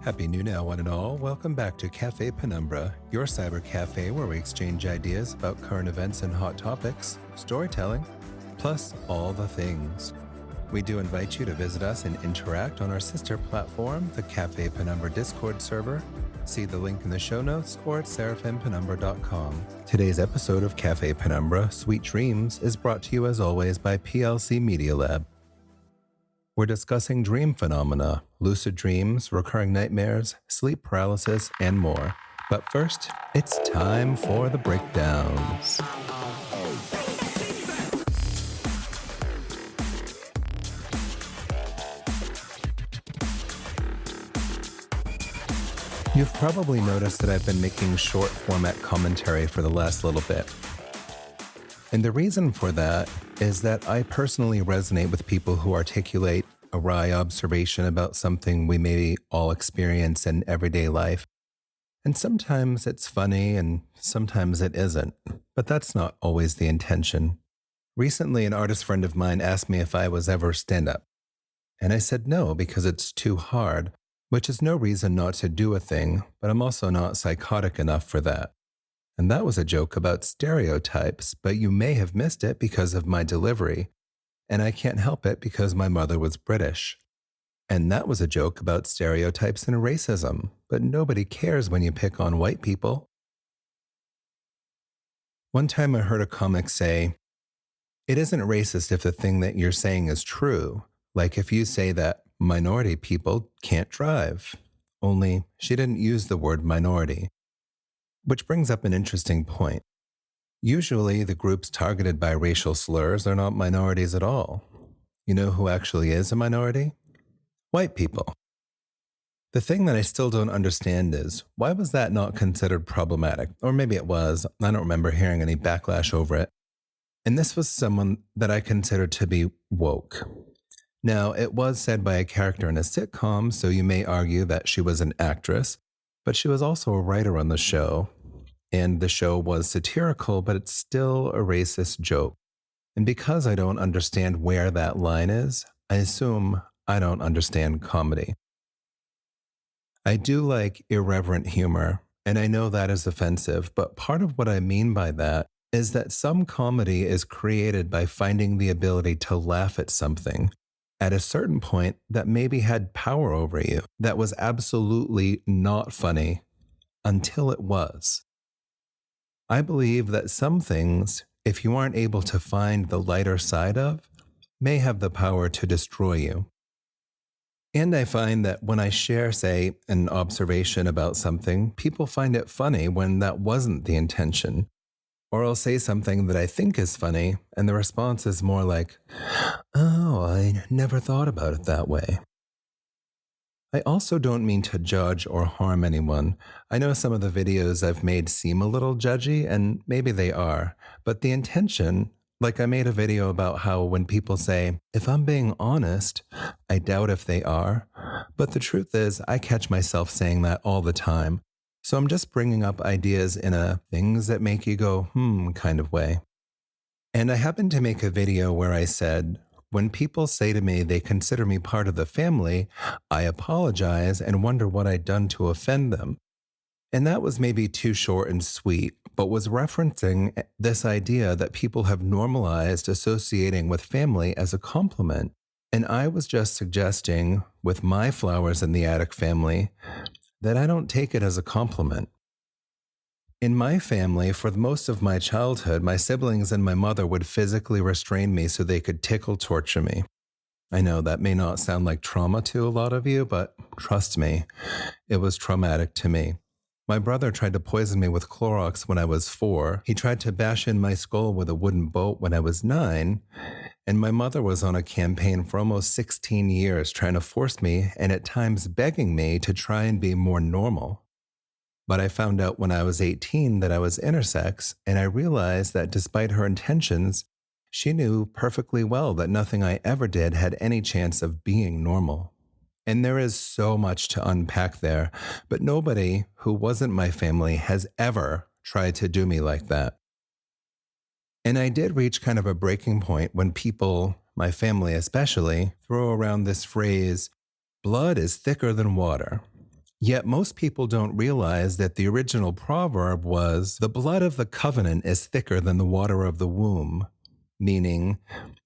Happy New Now, one and all. Welcome back to Cafe Penumbra, your cyber cafe where we exchange ideas about current events and hot topics, storytelling, plus all the things. We do invite you to visit us and interact on our sister platform, the Cafe Penumbra Discord server. See the link in the show notes or at seraphimpenumbra.com. Today's episode of Cafe Penumbra, Sweet Dreams, is brought to you as always by PLC Media Lab. We're discussing dream phenomena, lucid dreams, recurring nightmares, sleep paralysis, and more. But first, it's time for the breakdowns. You've probably noticed that I've been making short format commentary for the last little bit. And the reason for that is that I personally resonate with people who articulate a wry observation about something we may all experience in everyday life. And sometimes it's funny and sometimes it isn't, but that's not always the intention. Recently, an artist friend of mine asked me if I was ever stand-up. And I said no, because it's too hard, which is no reason not to do a thing, but I'm also not psychotic enough for that. And that was a joke about stereotypes, but you may have missed it because of my delivery. And I can't help it because my mother was British. And that was a joke about stereotypes and racism, but nobody cares when you pick on white people. One time I heard a comic say, "It isn't racist if the thing that you're saying is true. Like if you say that minority people can't drive." Only she didn't use the word minority. Which brings up an interesting point. Usually, the groups targeted by racial slurs are not minorities at all. You know who actually is a minority? White people. The thing that I still don't understand is, why was that not considered problematic? Or maybe it was. I don't remember hearing any backlash over it. And this was someone that I considered to be woke. Now, it was said by a character in a sitcom, so you may argue that she was an actress, but she was also a writer on the show. And the show was satirical, but it's still a racist joke. And because I don't understand where that line is, I assume I don't understand comedy. I do like irreverent humor, and I know that is offensive, but part of what I mean by that is that some comedy is created by finding the ability to laugh at something at a certain point that maybe had power over you, that was absolutely not funny until it was. I believe that some things, if you aren't able to find the lighter side of, may have the power to destroy you. And I find that when I share, say, an observation about something, people find it funny when that wasn't the intention. Or I'll say something that I think is funny, and the response is more like, "Oh, I never thought about it that way." I also don't mean to judge or harm anyone. I know some of the videos I've made seem a little judgy, and maybe they are, but the intention, like I made a video about how when people say, "If I'm being honest," I doubt if they are, but the truth is I catch myself saying that all the time. So I'm just bringing up ideas in a things that make you go, kind of way. And I happened to make a video where I said, when people say to me they consider me part of the family, I apologize and wonder what I'd done to offend them. And that was maybe too short and sweet, but was referencing this idea that people have normalized associating with family as a compliment. And I was just suggesting, with my flowers in the attic family, that I don't take it as a compliment. In my family, for most of my childhood, my siblings and my mother would physically restrain me so they could tickle torture me. I know that may not sound like trauma to a lot of you, but trust me, it was traumatic to me. My brother tried to poison me with Clorox when I was 4. He tried to bash in my skull with a wooden boat when I was 9. And my mother was on a campaign for almost 16 years trying to force me and at times begging me to try and be more normal. But I found out when I was 18 that I was intersex, and I realized that despite her intentions, she knew perfectly well that nothing I ever did had any chance of being normal. And there is so much to unpack there, but nobody who wasn't my family has ever tried to do me like that. And I did reach kind of a breaking point when people, my family especially, throw around this phrase, "blood is thicker than water." Yet most people don't realize that the original proverb was, "The blood of the covenant is thicker than the water of the womb," meaning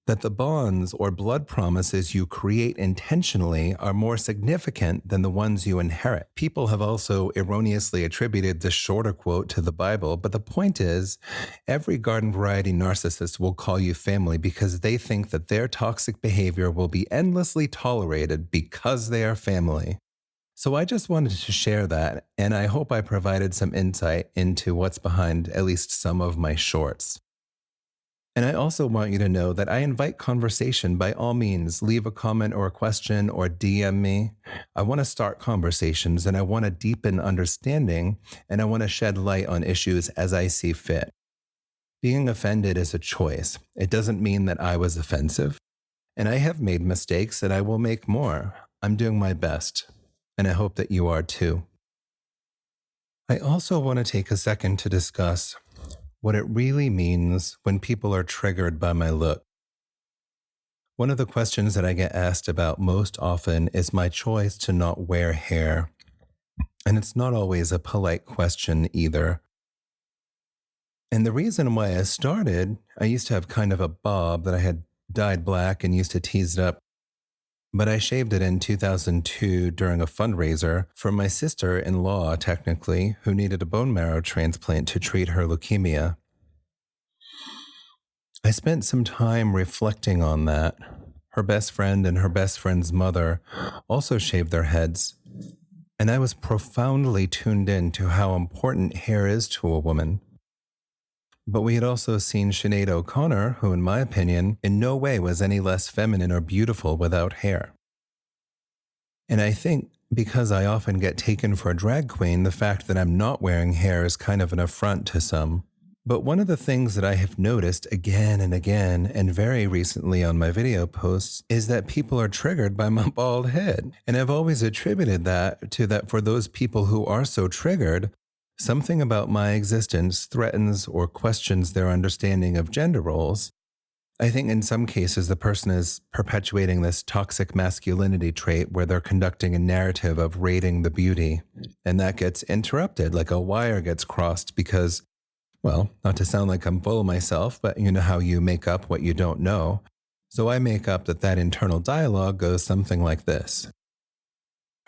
that the bonds or blood promises you create intentionally are more significant than the ones you inherit. People have also erroneously attributed this shorter quote to the Bible, but the point is, every garden variety narcissist will call you family because they think that their toxic behavior will be endlessly tolerated because they are family. So I just wanted to share that, and I hope I provided some insight into what's behind at least some of my shorts. And I also want you to know that I invite conversation. By all means, leave a comment or a question or DM me. I want to start conversations and I want to deepen understanding and I want to shed light on issues as I see fit. Being offended is a choice. It doesn't mean that I was offensive. And I have made mistakes and I will make more. I'm doing my best. And I hope that you are too. I also want to take a second to discuss what it really means when people are triggered by my look. One of the questions that I get asked about most often is my choice to not wear hair. And it's not always a polite question either. And the reason why I started, I used to have kind of a bob that I had dyed black and used to tease it up. But I shaved it in 2002 during a fundraiser for my sister-in-law, technically, who needed a bone marrow transplant to treat her leukemia. I spent some time reflecting on that. Her best friend and her best friend's mother also shaved their heads. And I was profoundly tuned in to how important hair is to a woman. But we had also seen Sinead O'Connor, who, in my opinion, in no way was any less feminine or beautiful without hair. And I think because I often get taken for a drag queen, the fact that I'm not wearing hair is kind of an affront to some. But one of the things that I have noticed again and again, and very recently on my video posts, is that people are triggered by my bald head. And I've always attributed that to that for those people who are so triggered, something about my existence threatens or questions their understanding of gender roles. I think in some cases, the person is perpetuating this toxic masculinity trait where they're conducting a narrative of rating the beauty. And that gets interrupted, like a wire gets crossed because, well, not to sound like I'm full of myself, but you know how you make up what you don't know. So I make up that internal dialogue goes something like this.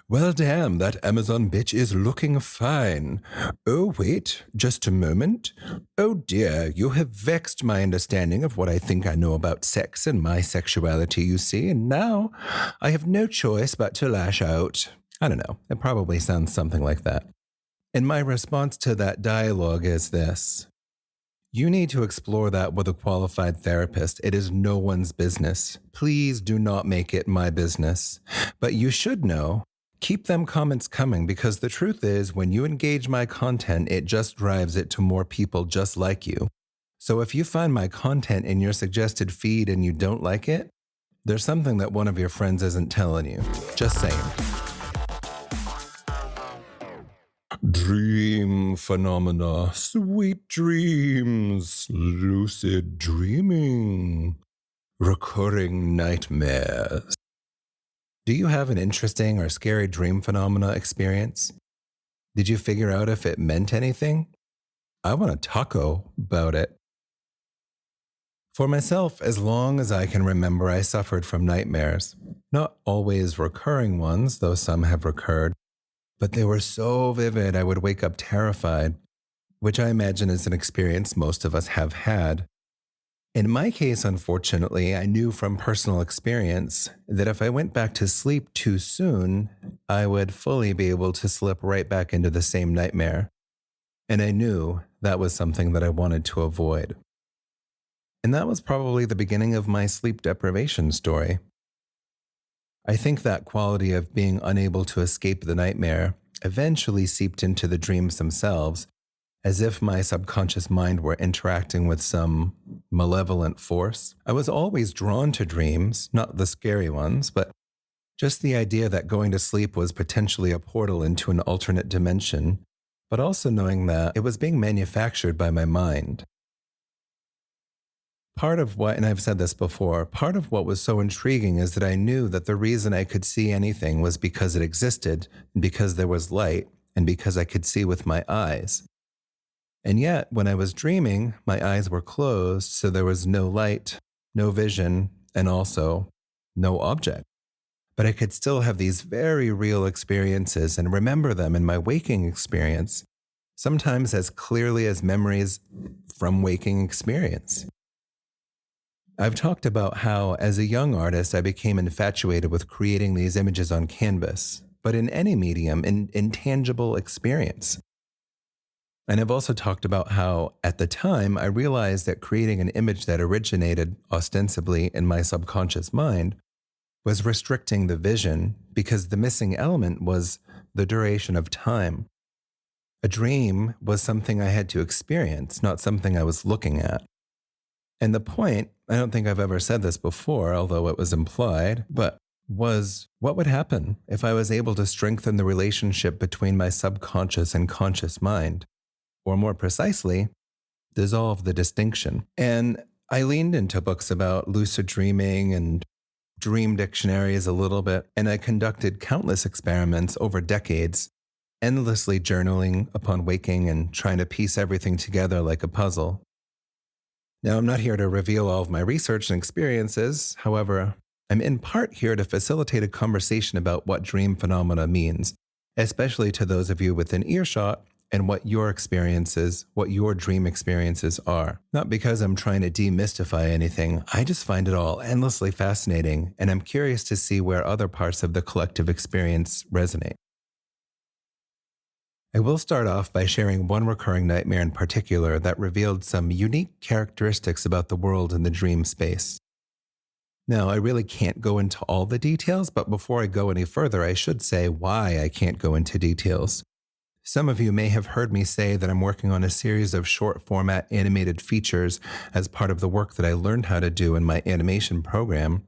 Well, damn, that Amazon bitch is looking fine. Oh, wait, just a moment. Oh dear, you have vexed my understanding of what I think I know about sex and my sexuality, you see, and now I have no choice but to lash out. I don't know, it probably sounds something like that. And my response to that dialogue is this. You need to explore that with a qualified therapist. It is no one's business. Please do not make it my business. But you should know. Keep them comments coming because the truth is when you engage my content, it just drives it to more people just like you. So if you find my content in your suggested feed and you don't like it, there's something that one of your friends isn't telling you. Just saying. Dream phenomena, sweet dreams, lucid dreaming, recurring nightmares. Do you have an interesting or scary dream phenomena experience? Did you figure out if it meant anything? I want to taco about it. For myself, as long as I can remember, I suffered from nightmares. Not always recurring ones, though some have recurred, but they were so vivid I would wake up terrified, which I imagine is an experience most of us have had. In my case, unfortunately, I knew from personal experience that if I went back to sleep too soon, I would fully be able to slip right back into the same nightmare. And I knew that was something that I wanted to avoid. And that was probably the beginning of my sleep deprivation story. I think that quality of being unable to escape the nightmare eventually seeped into the dreams themselves, as if my subconscious mind were interacting with some malevolent force. I was always drawn to dreams, not the scary ones, but just the idea that going to sleep was potentially a portal into an alternate dimension, but also knowing that it was being manufactured by my mind. Part of what, and I've said this before, part of what was so intriguing is that I knew that the reason I could see anything was because it existed, and because there was light, and because I could see with my eyes. And yet, when I was dreaming, my eyes were closed, so there was no light, no vision, and also no object. But I could still have these very real experiences and remember them in my waking experience, sometimes as clearly as memories from waking experience. I've talked about how, as a young artist, I became infatuated with creating these images on canvas, but in any medium, in intangible experience. And I've also talked about how, at the time, I realized that creating an image that originated ostensibly in my subconscious mind was restricting the vision because the missing element was the duration of time. A dream was something I had to experience, not something I was looking at. And the point, I don't think I've ever said this before, although it was implied, but was what would happen if I was able to strengthen the relationship between my subconscious and conscious mind? Or more precisely, dissolve the distinction. And I leaned into books about lucid dreaming and dream dictionaries a little bit, and I conducted countless experiments over decades, endlessly journaling upon waking and trying to piece everything together like a puzzle. Now, I'm not here to reveal all of my research and experiences. However, I'm in part here to facilitate a conversation about what dream phenomena means, especially to those of you within earshot, and what your experiences, what your dream experiences are. Not because I'm trying to demystify anything, I just find it all endlessly fascinating, and I'm curious to see where other parts of the collective experience resonate. I will start off by sharing one recurring nightmare in particular that revealed some unique characteristics about the world in the dream space. Now, I really can't go into all the details, but before I go any further, I should say why I can't go into details. Some of you may have heard me say that I'm working on a series of short format animated features as part of the work that I learned how to do in my animation program.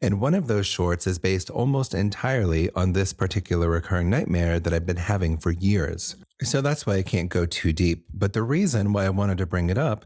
And one of those shorts is based almost entirely on this particular recurring nightmare that I've been having for years. So that's why I can't go too deep. But the reason why I wanted to bring it up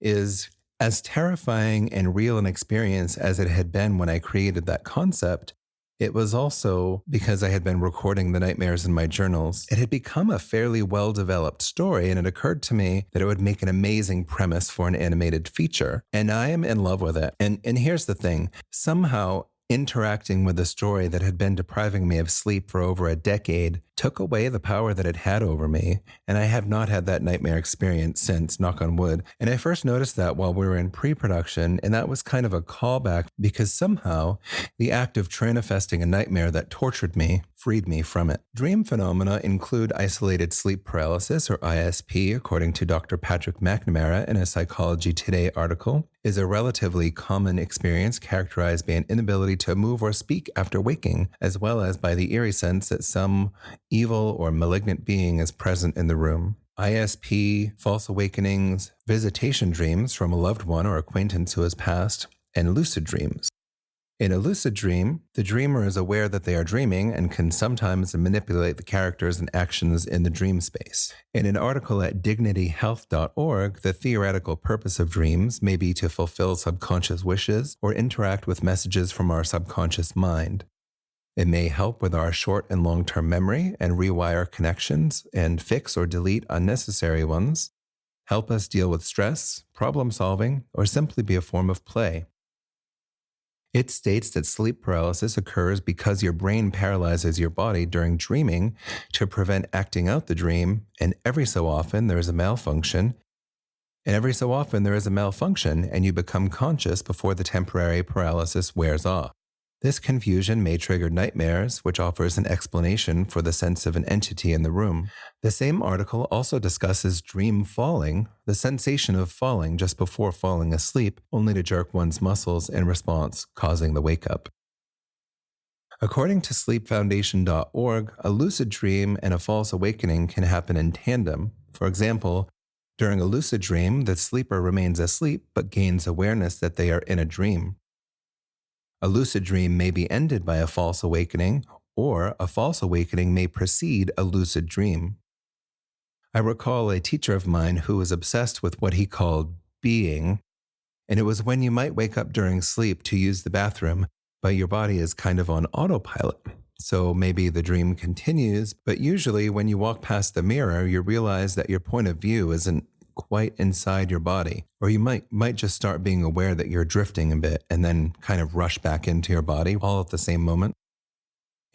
is, as terrifying and real an experience as it had been when I created that concept, it was also because I had been recording the nightmares in my journals. It had become a fairly well-developed story, and it occurred to me that it would make an amazing premise for an animated feature. And I am in love with it. And here's the thing. Somehow, interacting with a story that had been depriving me of sleep for over a decade took away the power that it had over me, and I have not had that nightmare experience since, knock on wood. And I first noticed that while we were in pre-production, and that was kind of a callback because somehow the act of manifesting a nightmare that tortured me freed me from it. Dream phenomena include isolated sleep paralysis, or ISP, according to Dr. Patrick McNamara in a Psychology Today article, is a relatively common experience characterized by an inability to move or speak after waking, as well as by the eerie sense that some evil or malignant being is present in the room. ISP, false awakenings, visitation dreams from a loved one or acquaintance who has passed, and lucid dreams. In a lucid dream, the dreamer is aware that they are dreaming and can sometimes manipulate the characters and actions in the dream space. In an article at dignityhealth.org, the theoretical purpose of dreams may be to fulfill subconscious wishes or interact with messages from our subconscious mind. It may help with our short and long-term memory and rewire connections and fix or delete unnecessary ones, help us deal with stress, problem solving, or simply be a form of play. It states that sleep paralysis occurs because your brain paralyzes your body during dreaming to prevent acting out the dream, and every so often there is a malfunction, and you become conscious before the temporary paralysis wears off. This confusion may trigger nightmares, which offers an explanation for the sense of an entity in the room. The same article also discusses dream falling, the sensation of falling just before falling asleep, only to jerk one's muscles in response, causing the wake-up. According to sleepfoundation.org, a lucid dream and a false awakening can happen in tandem. For example, during a lucid dream, the sleeper remains asleep but gains awareness that they are in a dream. A lucid dream may be ended by a false awakening, or a false awakening may precede a lucid dream. I recall a teacher of mine who was obsessed with what he called being, And it was when you might wake up during sleep to use the bathroom, but your body is kind of on autopilot. So maybe the dream continues, but usually when you walk past the mirror, you realize that your point of view isn't quite inside your body. Or you might just start being aware that you're drifting a bit and then kind of rush back into your body all at the same moment.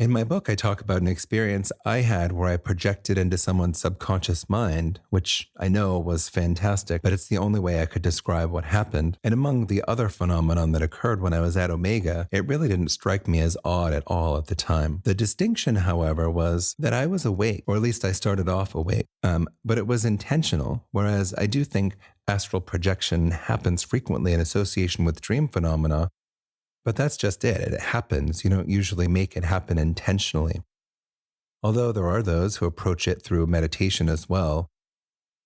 In my book, I talk about an experience I had where I projected into someone's subconscious mind, which I know was fantastic, but it's the only way I could describe what happened. And among the other phenomenon that occurred when I was at Omega, it really didn't strike me as odd at all at the time. The distinction, however, was that I was awake, or at least I started off awake, but it was intentional, whereas I do think astral projection happens frequently in association with dream phenomena. But that's just it. It happens. You don't usually make it happen intentionally. Although there are those who approach it through meditation as well.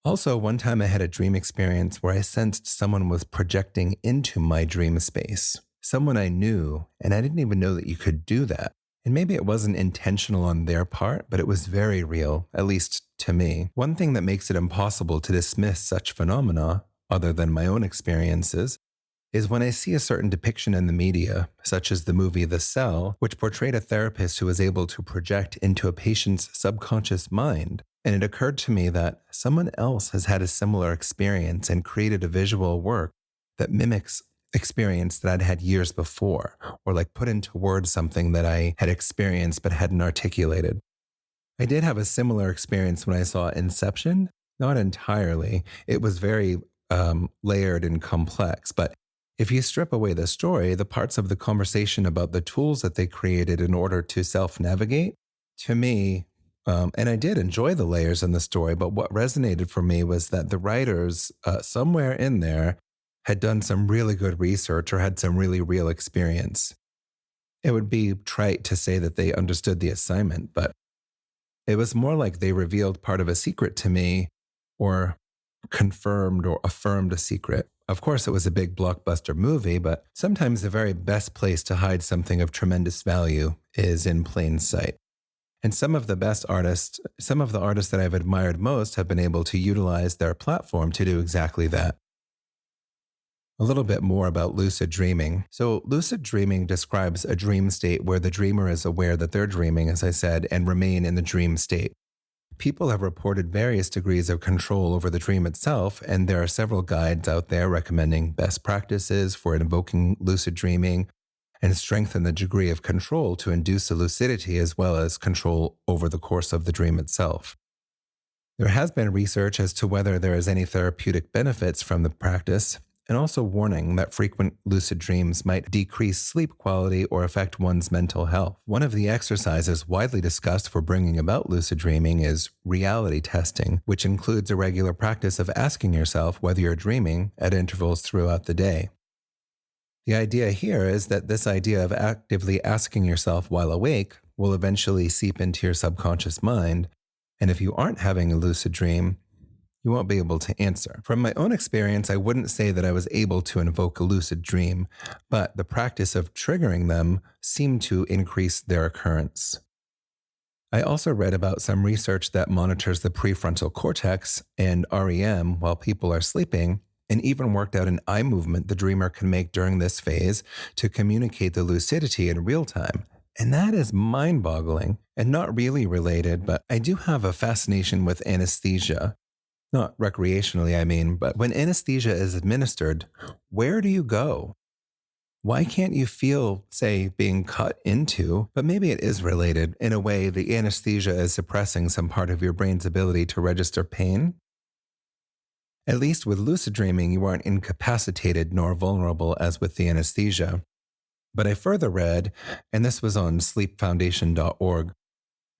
Also, one time I had a dream experience where I sensed someone was projecting into my dream space. Someone I knew, and I didn't even know that you could do that. And maybe it wasn't intentional on their part, but it was very real, at least to me. One thing that makes it impossible to dismiss such phenomena, other than my own experiences, is when I see a certain depiction in the media, such as the movie The Cell, which portrayed a therapist who was able to project into a patient's subconscious mind. And it occurred to me that someone else has had a similar experience and created a visual work that mimics experience that I'd had years before, or like put into words something that I had experienced but hadn't articulated. I did have a similar experience when I saw Inception, not entirely. It was very layered and complex, but if you strip away the story, the parts of the conversation about the tools that they created in order to self navigate, to me, and I did enjoy the layers in the story, but what resonated for me was that the writers, somewhere in there, had done some really good research or had some really real experience. It would be trite to say that they understood the assignment, but it was more like they revealed part of a secret to me or confirmed or affirmed a secret. Of course, it was a big blockbuster movie, but sometimes the very best place to hide something of tremendous value is in plain sight. And some of the best artists, some of the artists that I've admired most have been able to utilize their platform to do exactly that. A little bit more about lucid dreaming. So, lucid dreaming describes a dream state where the dreamer is aware that they're dreaming, as I said, and remain in the dream state. People have reported various degrees of control over the dream itself, and there are several guides out there recommending best practices for invoking lucid dreaming and strengthen the degree of control to induce a lucidity as well as control over the course of the dream itself. There has been research as to whether there is any therapeutic benefits from the practice, and also warning that frequent lucid dreams might decrease sleep quality or affect one's mental health. One of the exercises widely discussed for bringing about lucid dreaming is reality testing, which includes a regular practice of asking yourself whether you're dreaming at intervals throughout the day. The idea here is that this idea of actively asking yourself while awake will eventually seep into your subconscious mind, and if you aren't having a lucid dream, you won't be able to answer. From my own experience, I wouldn't say that I was able to invoke a lucid dream, but the practice of triggering them seemed to increase their occurrence. I also read about some research that monitors the prefrontal cortex and REM while people are sleeping, and even worked out an eye movement the dreamer can make during this phase to communicate the lucidity in real time. And that is mind-boggling and not really related, but I do have a fascination with anesthesia. Not recreationally, I mean, but when anesthesia is administered, where do you go? Why can't you feel, say, being cut into? But maybe it is related. In a way, the anesthesia is suppressing some part of your brain's ability to register pain. At least with lucid dreaming, you aren't incapacitated nor vulnerable as with the anesthesia. But I further read, and this was on sleepfoundation.org,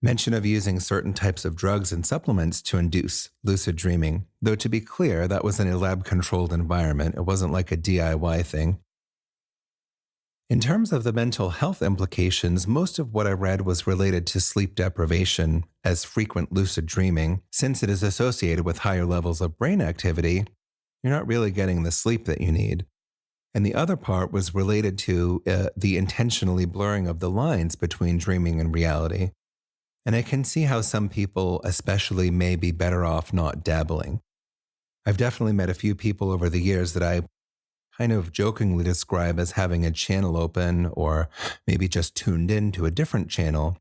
mention of using certain types of drugs and supplements to induce lucid dreaming, though to be clear, that was in a lab-controlled environment. It wasn't like a DIY thing. In terms of the mental health implications, most of what I read was related to sleep deprivation, as frequent lucid dreaming, since it is associated with higher levels of brain activity, you're not really getting the sleep that you need. And the other part was related to the intentionally blurring of the lines between dreaming and reality. And I can see how some people especially may be better off not dabbling. I've definitely met a few people over the years that I kind of jokingly describe as having a channel open or maybe just tuned in to a different channel.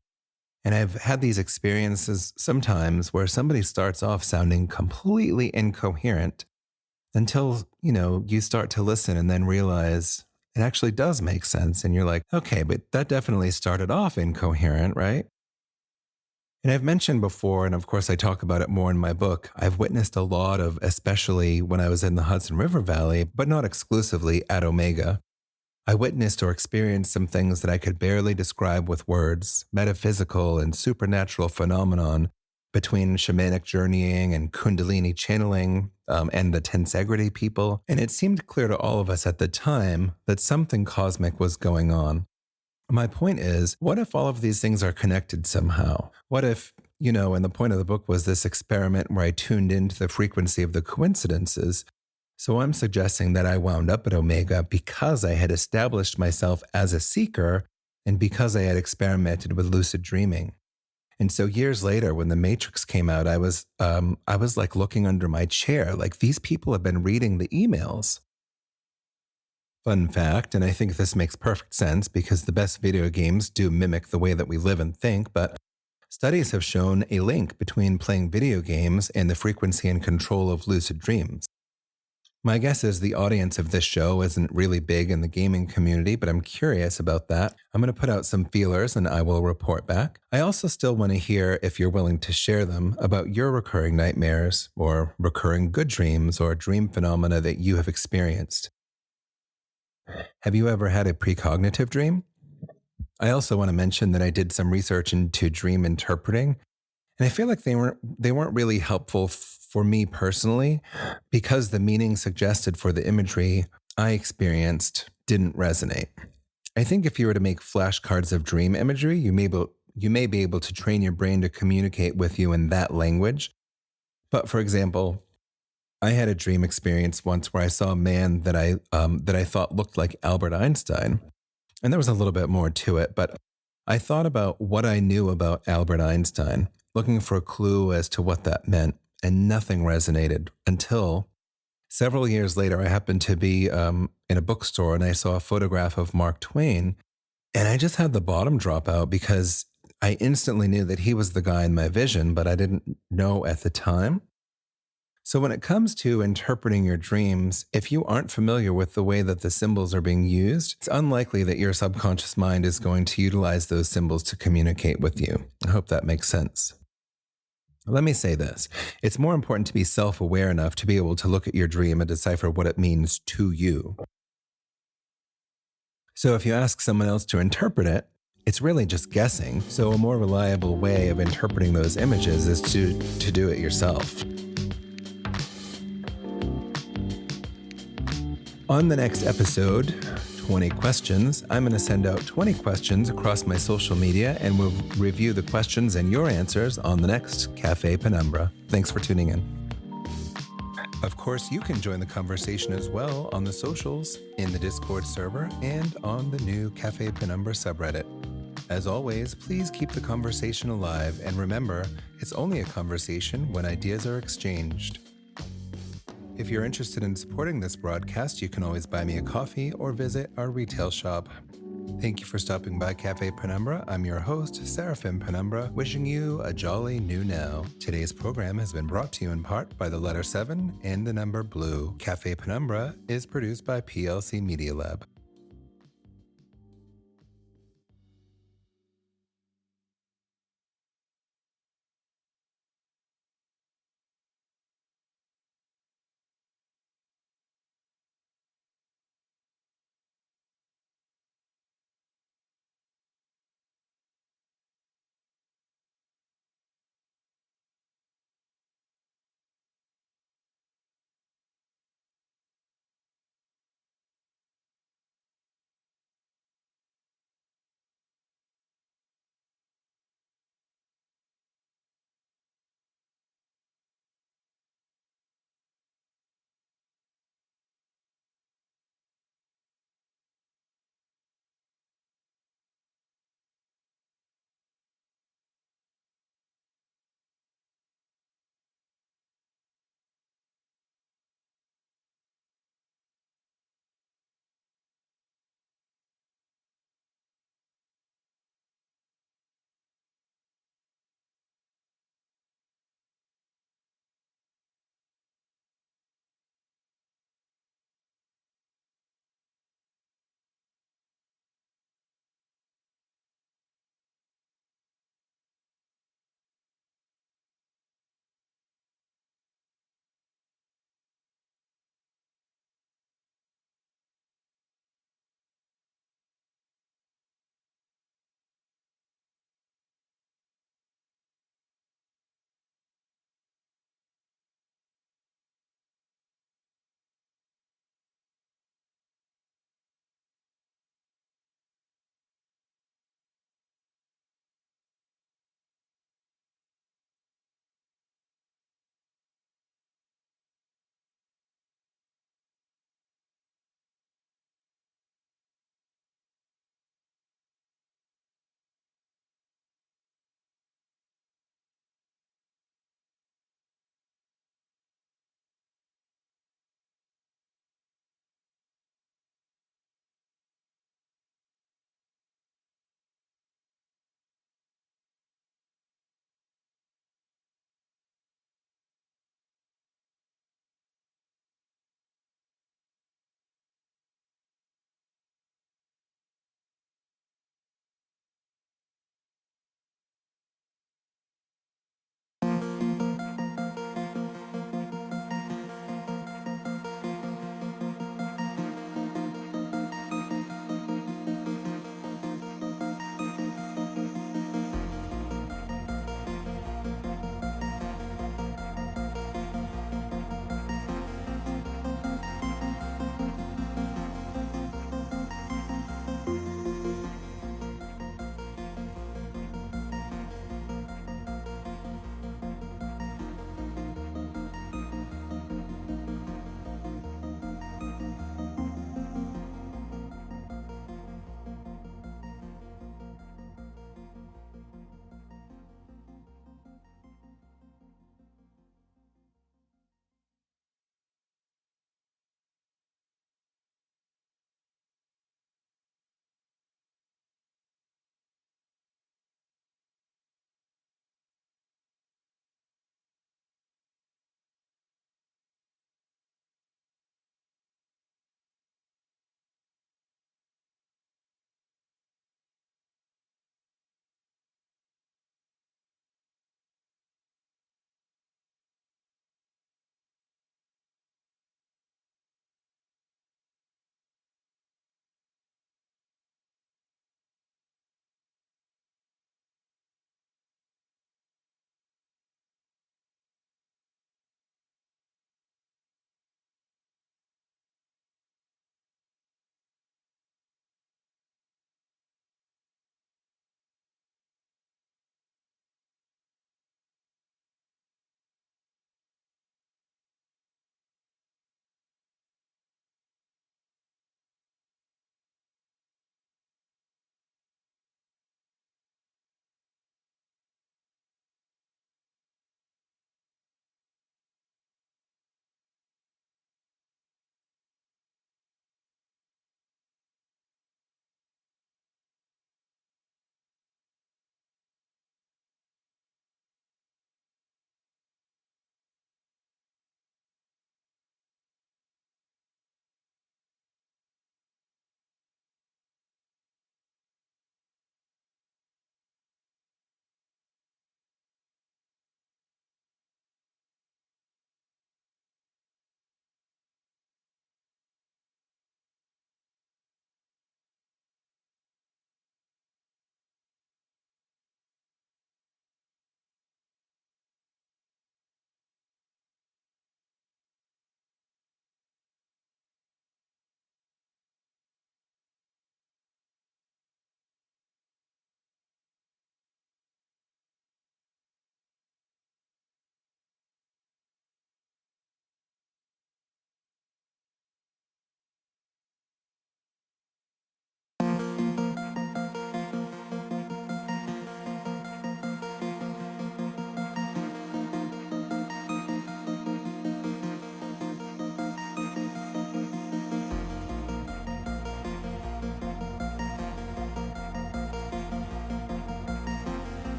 And I've had these experiences sometimes where somebody starts off sounding completely incoherent until, you start to listen and then realize it actually does make sense. And you're like, okay, but that definitely started off incoherent, right? And I've mentioned before, and of course I talk about it more in my book, I've witnessed a lot of, especially when I was in the Hudson River Valley, but not exclusively at Omega. I witnessed or experienced some things that I could barely describe with words, metaphysical and supernatural phenomenon between shamanic journeying and Kundalini channeling and the tensegrity people. And it seemed clear to all of us at the time that something cosmic was going on. My point is, what if all of these things are connected somehow? What if, and the point of the book was this experiment where I tuned into the frequency of the coincidences. So I'm suggesting that I wound up at Omega because I had established myself as a seeker and because I had experimented with lucid dreaming. And so years later, when The Matrix came out, I was like looking under my chair, like these people have been reading the emails. Fun fact, and I think this makes perfect sense because the best video games do mimic the way that we live and think, but studies have shown a link between playing video games and the frequency and control of lucid dreams. My guess is the audience of this show isn't really big in the gaming community, but I'm curious about that. I'm going to put out some feelers and I will report back. I also still want to hear, if you're willing to share them, about your recurring nightmares or recurring good dreams or dream phenomena that you have experienced. Have you ever had a precognitive dream? I also want to mention that I did some research into dream interpreting, and I feel like they weren't really helpful for me personally because the meaning suggested for the imagery I experienced didn't resonate. I think if you were to make flashcards of dream imagery, you may be able to train your brain to communicate with you in that language. But for example, I had a dream experience once where I saw a man that I thought looked like Albert Einstein. And there was a little bit more to it, but I thought about what I knew about Albert Einstein, looking for a clue as to what that meant, and nothing resonated until several years later, I happened to be in a bookstore and I saw a photograph of Mark Twain, and I just had the bottom drop out because I instantly knew that he was the guy in my vision, but I didn't know at the time. So when it comes to interpreting your dreams, if you aren't familiar with the way that the symbols are being used, it's unlikely that your subconscious mind is going to utilize those symbols to communicate with you. I hope that makes sense. Let me say this. It's more important to be self-aware enough to be able to look at your dream and decipher what it means to you. So if you ask someone else to interpret it, it's really just guessing. So a more reliable way of interpreting those images is to do it yourself. On the next episode, 20 questions, I'm going to send out 20 questions across my social media and we'll review the questions and your answers on the next Cafe Penumbra. Thanks for tuning in. Of course, you can join the conversation as well on the socials, in the Discord server, and on the new Cafe Penumbra subreddit. As always, please keep the conversation alive and remember, it's only a conversation when ideas are exchanged. If you're interested in supporting this broadcast, you can always buy me a coffee or visit our retail shop. Thank you for stopping by Cafe Penumbra. I'm your host, Seraphim Penumbra, wishing you a jolly new now. Today's program has been brought to you in part by the letter 7 and the number blue. Cafe Penumbra is produced by PLC Media Lab.